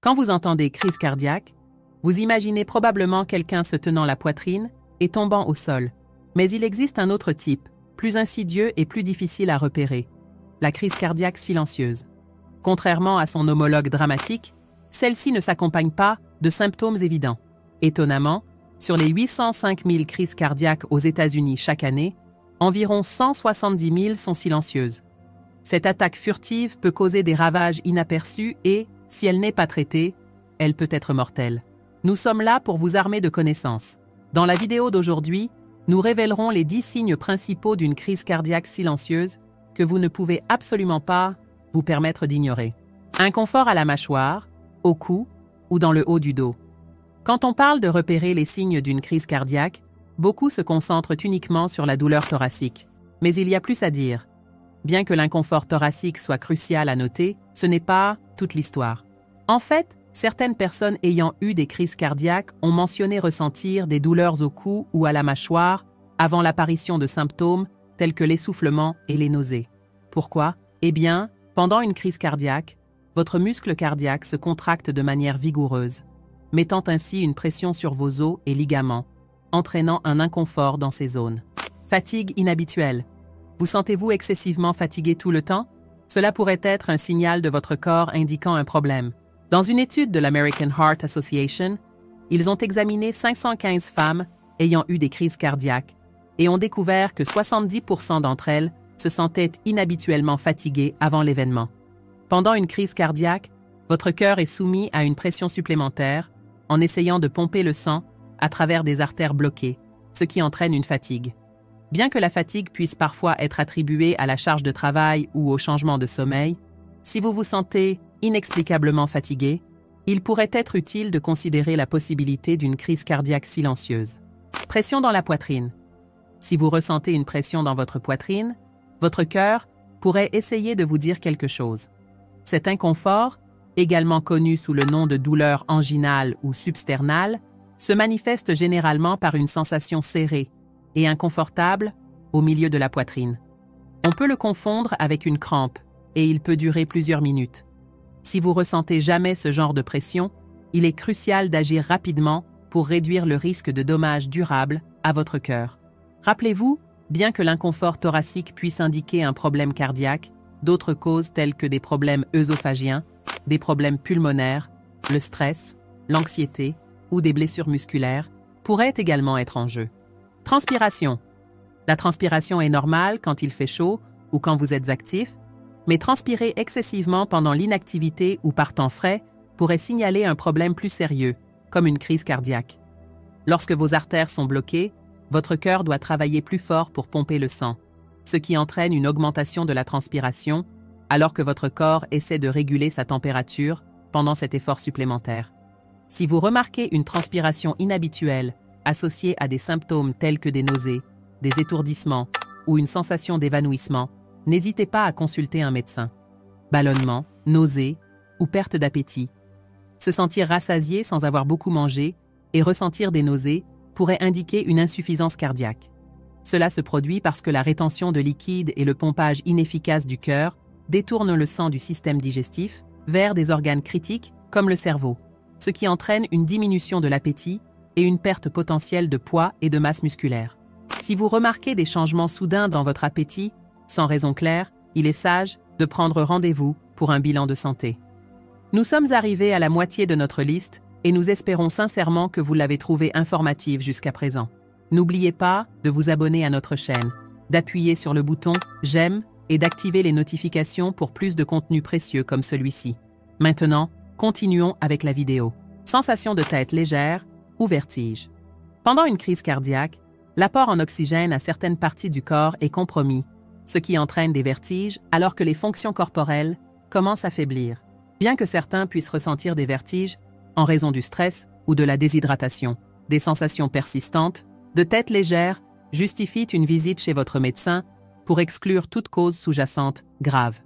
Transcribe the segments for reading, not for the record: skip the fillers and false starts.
Quand vous entendez crise cardiaque, vous imaginez probablement quelqu'un se tenant la poitrine et tombant au sol. Mais il existe un autre type, plus insidieux et plus difficile à repérer, la crise cardiaque silencieuse. Contrairement à son homologue dramatique, celle-ci ne s'accompagne pas de symptômes évidents. Étonnamment, sur les 805 000 crises cardiaques aux États-Unis chaque année, environ 170 000 sont silencieuses. Cette attaque furtive peut causer des ravages inaperçus et, si elle n'est pas traitée, elle peut être mortelle. Nous sommes là pour vous armer de connaissances. Dans la vidéo d'aujourd'hui, nous révélerons les 10 signes principaux d'une crise cardiaque silencieuse que vous ne pouvez absolument pas vous permettre d'ignorer. Inconfort à la mâchoire, au cou ou dans le haut du dos. Quand on parle de repérer les signes d'une crise cardiaque, beaucoup se concentrent uniquement sur la douleur thoracique. Mais il y a plus à dire. Bien que l'inconfort thoracique soit crucial à noter, ce n'est pas toute l'histoire. En fait, certaines personnes ayant eu des crises cardiaques ont mentionné ressentir des douleurs au cou ou à la mâchoire avant l'apparition de symptômes tels que l'essoufflement et les nausées. Pourquoi? Eh bien, pendant une crise cardiaque, votre muscle cardiaque se contracte de manière vigoureuse, mettant ainsi une pression sur vos os et ligaments, entraînant un inconfort dans ces zones. Fatigue inhabituelle. Vous sentez-vous excessivement fatigué tout le temps? Cela pourrait être un signal de votre corps indiquant un problème. Dans une étude de l'American Heart Association, ils ont examiné 515 femmes ayant eu des crises cardiaques et ont découvert que 70% d'entre elles se sentaient inhabituellement fatiguées avant l'événement. Pendant une crise cardiaque, votre cœur est soumis à une pression supplémentaire en essayant de pomper le sang à travers des artères bloquées, ce qui entraîne une fatigue. Bien que la fatigue puisse parfois être attribuée à la charge de travail ou au changement de sommeil, si vous vous sentez inexplicablement fatigué, il pourrait être utile de considérer la possibilité d'une crise cardiaque silencieuse. Pression dans la poitrine. Si vous ressentez une pression dans votre poitrine, votre cœur pourrait essayer de vous dire quelque chose. Cet inconfort, également connu sous le nom de douleur anginale ou substernale, se manifeste généralement par une sensation serrée et inconfortable au milieu de la poitrine. On peut le confondre avec une crampe et il peut durer plusieurs minutes. Si vous ressentez jamais ce genre de pression, il est crucial d'agir rapidement pour réduire le risque de dommages durables à votre cœur. Rappelez-vous, bien que l'inconfort thoracique puisse indiquer un problème cardiaque, d'autres causes telles que des problèmes œsophagiens, des problèmes pulmonaires, le stress, l'anxiété ou des blessures musculaires pourraient également être en jeu. Transpiration. La transpiration est normale quand il fait chaud ou quand vous êtes actif, mais transpirer excessivement pendant l'inactivité ou par temps frais pourrait signaler un problème plus sérieux, comme une crise cardiaque. Lorsque vos artères sont bloquées, votre cœur doit travailler plus fort pour pomper le sang, ce qui entraîne une augmentation de la transpiration, alors que votre corps essaie de réguler sa température pendant cet effort supplémentaire. Si vous remarquez une transpiration inhabituelle associée à des symptômes tels que des nausées, des étourdissements ou une sensation d'évanouissement, n'hésitez pas à consulter un médecin. Ballonnement, nausées ou perte d'appétit. Se sentir rassasié sans avoir beaucoup mangé et ressentir des nausées pourrait indiquer une insuffisance cardiaque. Cela se produit parce que la rétention de liquide et le pompage inefficace du cœur détournent le sang du système digestif vers des organes critiques comme le cerveau, ce qui entraîne une diminution de l'appétit et une perte potentielle de poids et de masse musculaire. Si vous remarquez des changements soudains dans votre appétit, sans raison claire, il est sage de prendre rendez-vous pour un bilan de santé. Nous sommes arrivés à la moitié de notre liste et nous espérons sincèrement que vous l'avez trouvée informative jusqu'à présent. N'oubliez pas de vous abonner à notre chaîne, d'appuyer sur le bouton « J'aime » et d'activer les notifications pour plus de contenu précieux comme celui-ci. Maintenant, continuons avec la vidéo. Sensation de tête légère ou vertige. Pendant une crise cardiaque, l'apport en oxygène à certaines parties du corps est compromis, ce qui entraîne des vertiges alors que les fonctions corporelles commencent à faiblir. Bien que certains puissent ressentir des vertiges en raison du stress ou de la déshydratation, des sensations persistantes, de tête légère justifient une visite chez votre médecin pour exclure toute cause sous-jacente grave.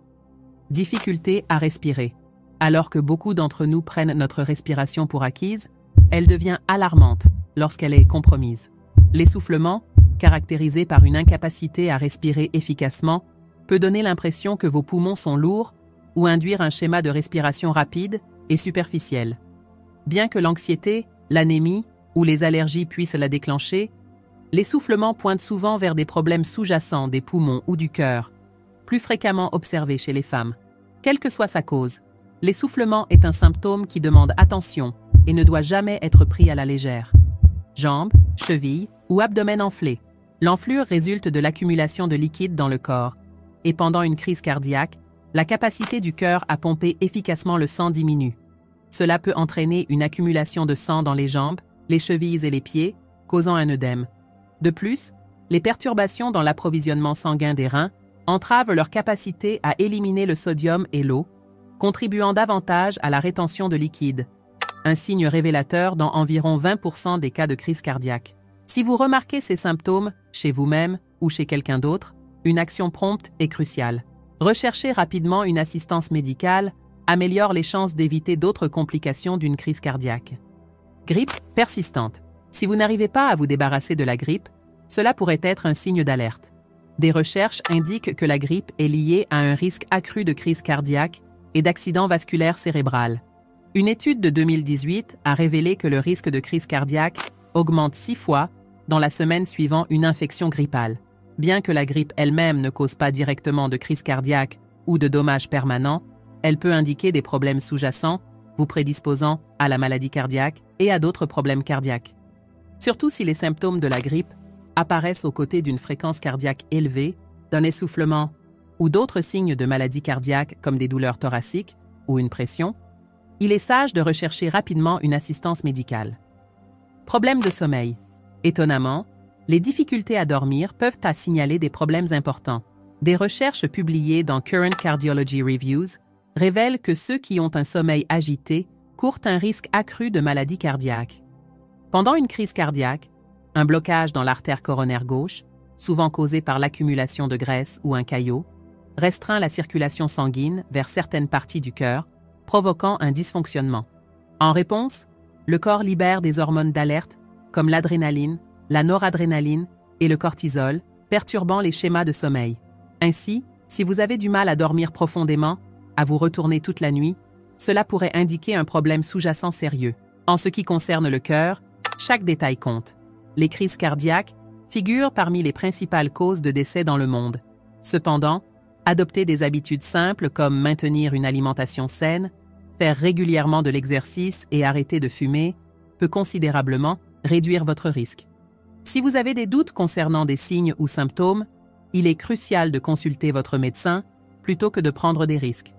Difficulté à respirer. Alors que beaucoup d'entre nous prennent notre respiration pour acquise, elle devient alarmante lorsqu'elle est compromise. L'essoufflement, caractérisé par une incapacité à respirer efficacement, peut donner l'impression que vos poumons sont lourds ou induire un schéma de respiration rapide et superficielle. Bien que l'anxiété, l'anémie ou les allergies puissent la déclencher, l'essoufflement pointe souvent vers des problèmes sous-jacents des poumons ou du cœur, plus fréquemment observés chez les femmes. Quelle que soit sa cause, l'essoufflement est un symptôme qui demande attention et ne doit jamais être pris à la légère. Jambes, chevilles ou abdomen enflé. L'enflure résulte de l'accumulation de liquide dans le corps, et pendant une crise cardiaque, la capacité du cœur à pomper efficacement le sang diminue. Cela peut entraîner une accumulation de sang dans les jambes, les chevilles et les pieds, causant un œdème. De plus, les perturbations dans l'approvisionnement sanguin des reins entravent leur capacité à éliminer le sodium et l'eau, contribuant davantage à la rétention de liquide, un signe révélateur dans environ 20% des cas de crise cardiaque. Si vous remarquez ces symptômes chez vous-même ou chez quelqu'un d'autre, une action prompte est cruciale. Rechercher rapidement une assistance médicale améliore les chances d'éviter d'autres complications d'une crise cardiaque. Grippe persistante. Si vous n'arrivez pas à vous débarrasser de la grippe, cela pourrait être un signe d'alerte. Des recherches indiquent que la grippe est liée à un risque accru de crise cardiaque et d'accident vasculaire cérébral. Une étude de 2018 a révélé que le risque de crise cardiaque augmente 6 fois dans la semaine suivant une infection grippale. Bien que la grippe elle-même ne cause pas directement de crise cardiaque ou de dommages permanents, elle peut indiquer des problèmes sous-jacents, vous prédisposant à la maladie cardiaque et à d'autres problèmes cardiaques. Surtout si les symptômes de la grippe apparaissent aux côtés d'une fréquence cardiaque élevée, d'un essoufflement ou d'autres signes de maladie cardiaque comme des douleurs thoraciques ou une pression, il est sage de rechercher rapidement une assistance médicale. Problèmes de sommeil. Étonnamment, les difficultés à dormir peuvent signaler des problèmes importants. Des recherches publiées dans Current Cardiology Reviews révèlent que ceux qui ont un sommeil agité courent un risque accru de maladie cardiaque. Pendant une crise cardiaque, un blocage dans l'artère coronaire gauche, souvent causé par l'accumulation de graisse ou un caillot, restreint la circulation sanguine vers certaines parties du cœur, provoquant un dysfonctionnement. En réponse, le corps libère des hormones d'alerte comme l'adrénaline, la noradrénaline et le cortisol, perturbant les schémas de sommeil. Ainsi, si vous avez du mal à dormir profondément, à vous retourner toute la nuit, cela pourrait indiquer un problème sous-jacent sérieux. En ce qui concerne le cœur, chaque détail compte. Les crises cardiaques figurent parmi les principales causes de décès dans le monde. Cependant, adopter des habitudes simples comme maintenir une alimentation saine, faire régulièrement de l'exercice et arrêter de fumer peut considérablement réduire votre risque. Si vous avez des doutes concernant des signes ou symptômes, il est crucial de consulter votre médecin plutôt que de prendre des risques.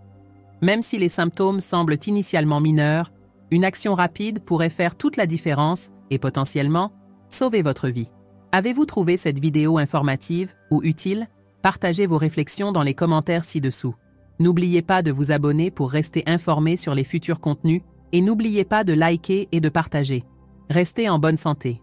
Même si les symptômes semblent initialement mineurs, une action rapide pourrait faire toute la différence et potentiellement sauver votre vie. Avez-vous trouvé cette vidéo informative ou utile? Partagez vos réflexions dans les commentaires ci-dessous. N'oubliez pas de vous abonner pour rester informé sur les futurs contenus et n'oubliez pas de liker et de partager. Restez en bonne santé.